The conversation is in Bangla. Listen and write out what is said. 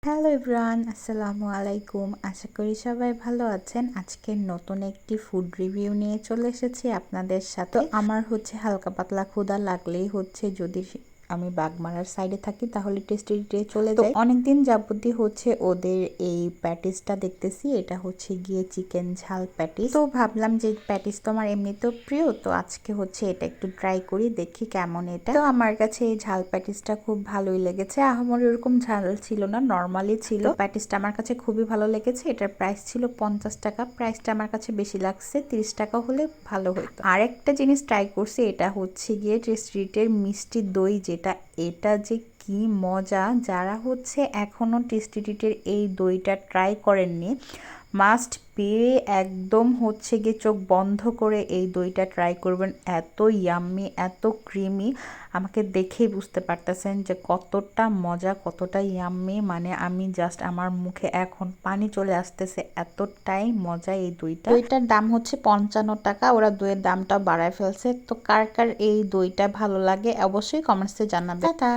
হ্যালো এভরিওয়ান, আসসালামু আলাইকুম। আশা করি সবাই ভালো আছেন। আজকে নতুন একটি ফুড রিভিউ নিয়ে চলে এসেছি আপনাদের সাথে। আমার হালকা পাতলা ক্ষুধা লাগলেই যদি আমি বাগমারার সাইডে থাকি তাহলে টেস্টি ডে চলে যাই। অনেকদিন যাবতী ওদের এই প্যাটিসটা দেখতেছি। এটা গিয়ে চিকেন ঝাল প্যাটিস। তো ভাবলাম যে প্যাটিস তো আমার এমনিতেও প্রিয়, তো আজকে এটা একটু ট্রাই করি, দেখি কেমন এটা। তো আমার কাছে এই ঝাল প্যাটিসটা খুব ভালোই লেগেছে। আহামরি এরকম ঝাল ছিল না, নর্মালি ছিল। প্যাটিসটা আমার কাছে খুবই ভালো লেগেছে। এটার প্রাইস ছিল 50 টাকা। প্রাইসটা আমার কাছে বেশি লাগছে, 30 টাকা হলে ভালো হতো। আর একটা জিনিস ট্রাই করছি, এটা গিয়ে স্ট্রিটের মিষ্টি দই, এটা যে কি মজা। যারা এখনো টেস্টি ট্রিটের এই দইটা ট্রাই করেননি, মাস্ট পেয়ে একদম গিয়ে চোখ বন্ধ করে এই দইটা ট্রাই করবেন। এত ইয়াম্মি, এত ক্রিমি, আমাকে দেখেই বুঝতে পারতেছেন যে কতটা মজা, কতটা ইয়াম্মি। মানে আমি জাস্ট আমার মুখে এখন পানি চলে আসতেছে, এতটাই মজা এই দইটা। দইটার দাম 55 টাকা। ওরা দইয়ের দামটা বাড়ায় ফেলছে। তো কার কার এই দইটা ভালো লাগে অবশ্যই কমেন্টসে জানাবে। টাটা।